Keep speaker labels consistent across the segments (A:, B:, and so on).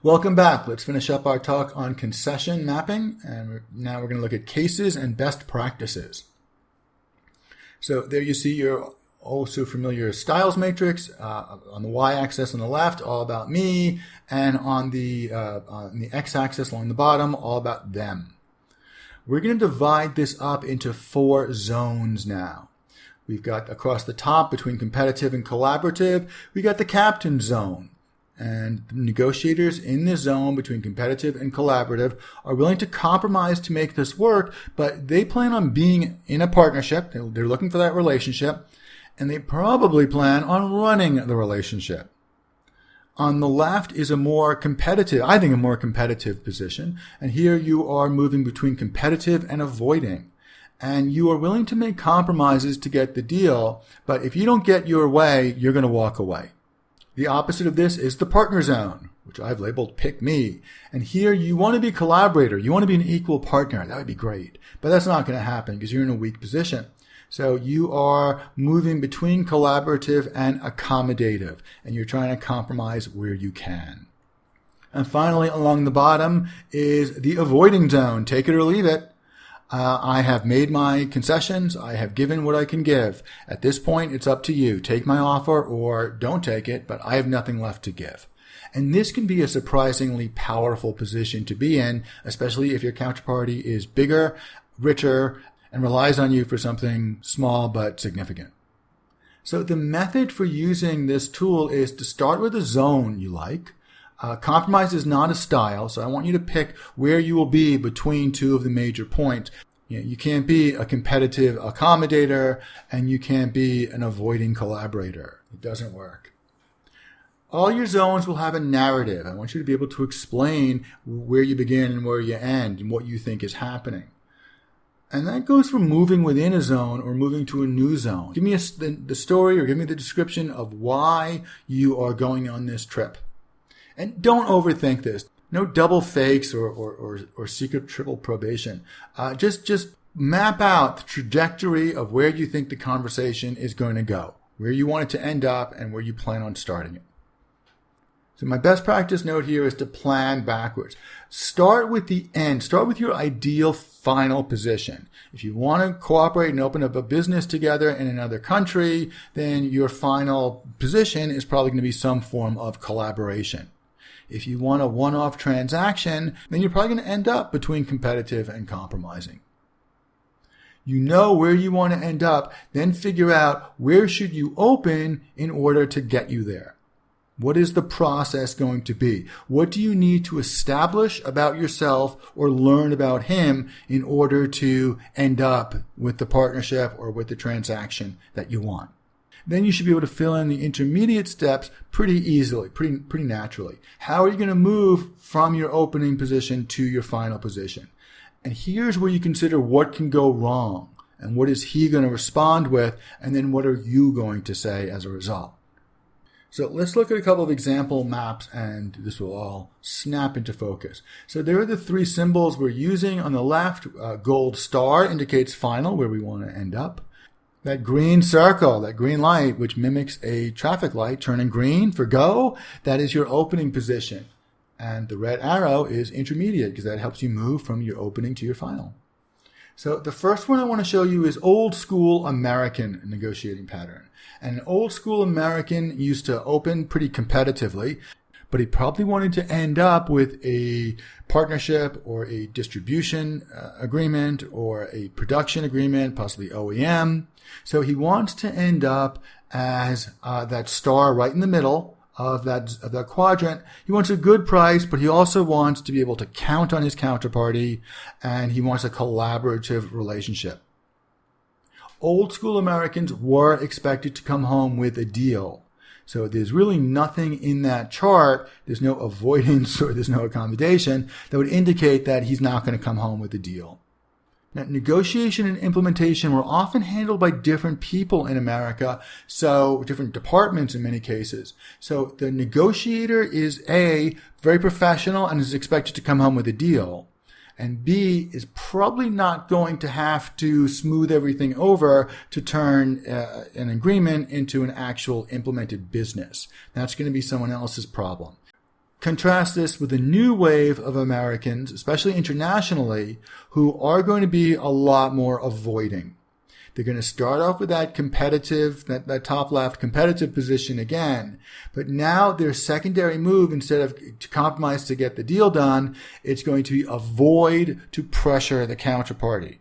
A: Welcome back. Let's finish up our talk on concession mapping, and now we're going to look at cases and best practices. So there you see your also familiar styles matrix on the y-axis on the left, all about me, and on the x-axis along the bottom, all about them. We're going to divide this up into 4 zones now. We've got across the top between competitive and collaborative, we got the captain zone. And the negotiators in this zone between competitive and collaborative are willing to compromise to make this work, but they plan on being in a partnership. They're looking for that relationship, and they probably plan on running the relationship. On the left is a more competitive position, and here you are moving between competitive and avoiding. And you are willing to make compromises to get the deal, but if you don't get your way, you're going to walk away. The opposite of this is the partner zone, which I've labeled pick me. And here you want to be a collaborator. You want to be an equal partner. That would be great. But that's not going to happen because you're in a weak position. So you are moving between collaborative and accommodative, and you're trying to compromise where you can. And finally, along the bottom is the avoiding zone. Take it or leave it. I have made my concessions. I have given what I can give. At this point, it's up to you. Take my offer or don't take it, but I have nothing left to give. And this can be a surprisingly powerful position to be in, especially if your counterparty is bigger, richer, and relies on you for something small but significant. So the method for using this tool is to start with a zone you like. Compromise is not a style, so I want you to pick where you will be between 2 of the major points. You can't be a competitive accommodator, and you can't be an avoiding collaborator. It doesn't work. All your zones will have a narrative. I want you to be able to explain where you begin and where you end and what you think is happening. And that goes for moving within a zone or moving to a new zone. Give me the story or give me the description of why you are going on this trip. And don't overthink this. No double fakes or secret triple probation. Just map out the trajectory of where you think the conversation is going to go, where you want it to end up, and where you plan on starting it. So my best practice note here is to plan backwards. Start with the end. Start with your ideal final position. If you want to cooperate and open up a business together in another country, then your final position is probably going to be some form of collaboration. If you want a one-off transaction, then you're probably going to end up between competitive and compromising. You know where you want to end up, then figure out where should you open in order to get you there. What is the process going to be? What do you need to establish about yourself or learn about him in order to end up with the partnership or with the transaction that you want? Then you should be able to fill in the intermediate steps pretty easily, pretty naturally. How are you going to move from your opening position to your final position? And here's where you consider what can go wrong and what is he going to respond with, and then what are you going to say as a result. So let's look at a couple of example maps, and this will all snap into focus. So there are the 3 symbols we're using. On the left, gold star indicates final, where we want to end up. That green circle, that green light, which mimics a traffic light turning green for go, that is your opening position. And the red arrow is intermediate because that helps you move from your opening to your final. So the first one I want to show you is old school American negotiating pattern. And an old school American used to open pretty competitively, but he probably wanted to end up with a partnership or a distribution agreement or a production agreement, possibly OEM. So he wants to end up as that star right in the middle of that quadrant. He wants a good price, but he also wants to be able to count on his counterparty, and he wants a collaborative relationship. Old school Americans were expected to come home with a deal. So there's really nothing in that chart. There's no avoidance or there's no accommodation that would indicate that he's not going to come home with a deal. Now, negotiation and implementation were often handled by different people in America, so different departments in many cases. So the negotiator is A, very professional and is expected to come home with a deal. And B, is probably not going to have to smooth everything over to turn an agreement into an actual implemented business. That's going to be someone else's problem. Contrast this with a new wave of Americans, especially internationally, who are going to be a lot more avoiding. They're going to start off with that competitive, that top left competitive position again. But now their secondary move, instead of to compromise to get the deal done, it's going to be avoid to pressure the counterparty.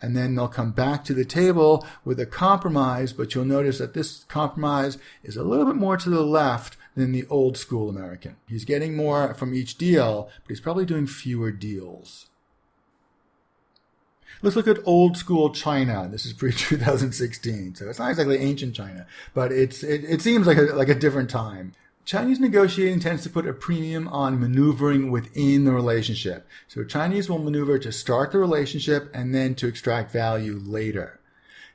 A: And then they'll come back to the table with a compromise, but you'll notice that this compromise is a little bit more to the left than the old school American. He's getting more from each deal, but he's probably doing fewer deals. Let's look at old school China. This is pre-2016, so it's not exactly ancient China, but it seems like a different time. Chinese negotiating tends to put a premium on maneuvering within the relationship. So Chinese will maneuver to start the relationship and then to extract value later.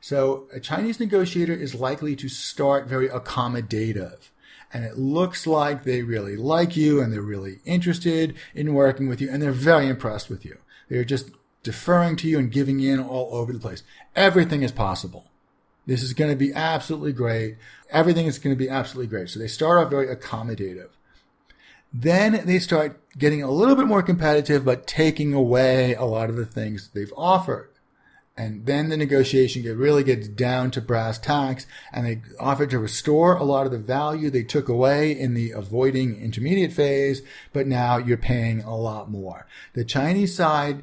A: So a Chinese negotiator is likely to start very accommodative. And it looks like they really like you and they're really interested in working with you and they're very impressed with you. They're just deferring to you and giving in all over the place. Everything is possible. This is going to be absolutely great. Everything is going to be absolutely great. So they start off very accommodative. Then they start getting a little bit more competitive, but taking away a lot of the things they've offered. And then the negotiation really gets down to brass tacks, and they offer to restore a lot of the value they took away in the avoiding intermediate phase, but now you're paying a lot more. The Chinese side,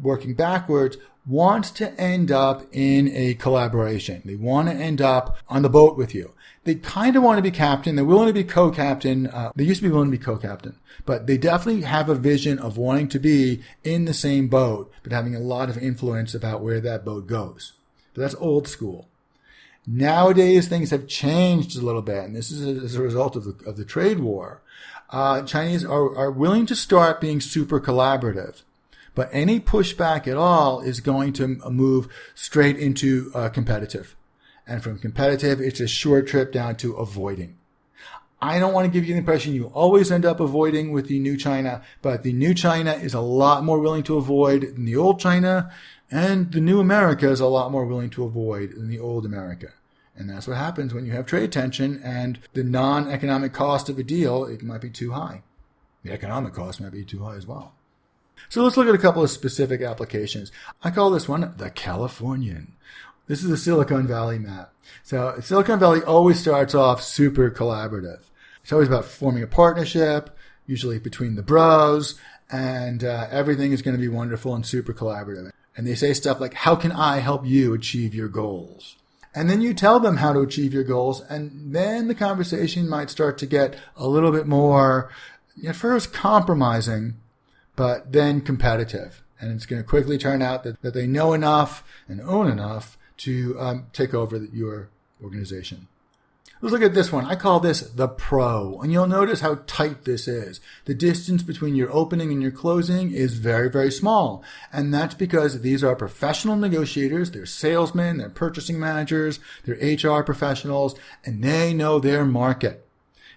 A: working backwards, wants to end up in a collaboration. They want to end up on the boat with you. They kind of want to be captain. They're willing to be co-captain. They used to be willing to be co-captain, but they definitely have a vision of wanting to be in the same boat, but having a lot of influence about where that boat goes. But that's old school. Nowadays, things have changed a little bit, and this is as a result of the trade war. Chinese are willing to start being super collaborative. But any pushback at all is going to move straight into competitive. And from competitive, it's a short trip down to avoiding. I don't want to give you the impression you always end up avoiding with the new China, but the new China is a lot more willing to avoid than the old China, and the new America is a lot more willing to avoid than the old America. And that's what happens when you have trade tension and the non-economic cost of a deal, it might be too high. The economic cost might be too high as well. So let's look at a couple of specific applications. I call this one the Californian. This is a Silicon Valley map. So Silicon Valley always starts off super collaborative. It's always about forming a partnership, usually between the bros, and everything is going to be wonderful and super collaborative. And they say stuff like, how can I help you achieve your goals? And then you tell them how to achieve your goals, and then the conversation might start to get a little bit more, at first compromising, but then competitive. And it's going to quickly turn out that they know enough and own enough to take over your organization. Let's look at this one. I call this the pro. And you'll notice how tight this is. The distance between your opening and your closing is very, very small. And that's because these are professional negotiators. They're salesmen, they're purchasing managers, they're HR professionals, and they know their market.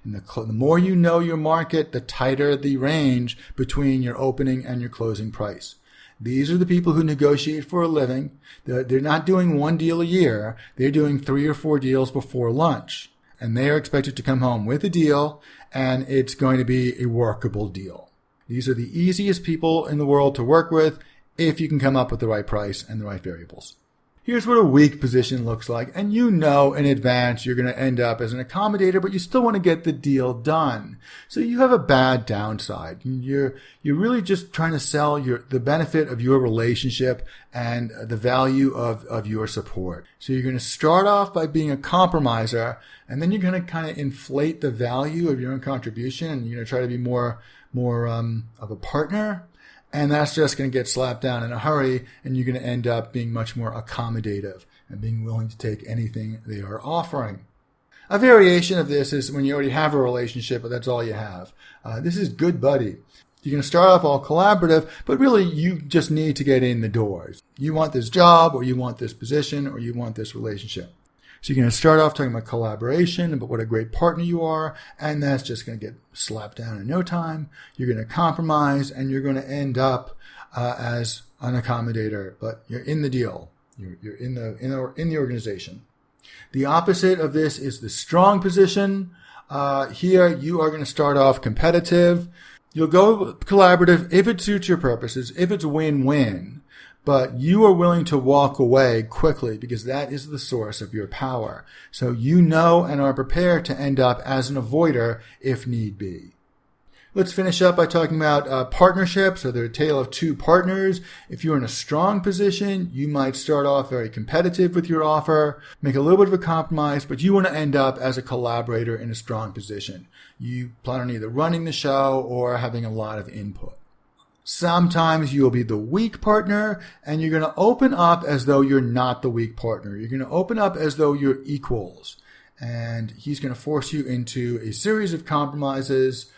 A: And the more you know your market, the tighter the range between your opening and your closing price. These are the people who negotiate for a living. They're not doing one deal a year. They're doing 3 or 4 deals before lunch. And they are expected to come home with a deal, and it's going to be a workable deal. These are the easiest people in the world to work with if you can come up with the right price and the right variables. Here's what a weak position looks like, and you know in advance you're going to end up as an accommodator, but you still want to get the deal done. So you have a bad downside. You're really just trying to sell the benefit of your relationship and the value of your support. So you're going to start off by being a compromiser, and then you're going to kind of inflate the value of your own contribution, and you're going to try to be more of a partner. And that's just going to get slapped down in a hurry, and you're going to end up being much more accommodative and being willing to take anything they are offering. A variation of this is when you already have a relationship, but that's all you have. This is good buddy. You're going to start off all collaborative, but really you just need to get in the doors. You want this job, or you want this position, or you want this relationship. So you're going to start off talking about collaboration, about what a great partner you are, and that's just going to get slapped down in no time. You're going to compromise, and you're going to end up as an accommodator, but you're in the deal. You're in the organization. The opposite of this is the strong position. Here, you are going to start off competitive. You'll go collaborative if it suits your purposes, if it's win-win. But you are willing to walk away quickly because that is the source of your power. So you know and are prepared to end up as an avoider if need be. Let's finish up by talking about partnerships, or the tale of two partners. If you're in a strong position, you might start off very competitive with your offer, make a little bit of a compromise, but you want to end up as a collaborator in a strong position. You plan on either running the show or having a lot of input. Sometimes you'll be the weak partner, and you're going to open up as though you're not the weak partner. You're going to open up as though you're equals, and he's going to force you into a series of compromises.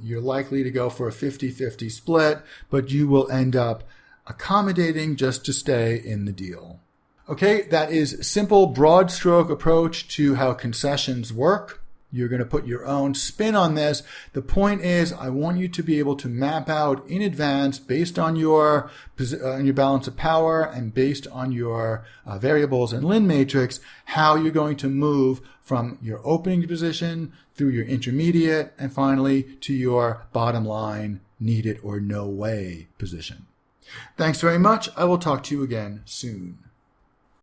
A: You're likely to go for a 50-50 split, but you will end up accommodating just to stay in the deal. Okay, that is a simple, broad stroke approach to how concessions work. You're going to put your own spin on this. The point is, I want you to be able to map out in advance, based on your balance of power and based on your variables and Lin matrix, how you're going to move from your opening position through your intermediate and finally to your bottom line, need it or no way position. Thanks very much. I will talk to you again soon.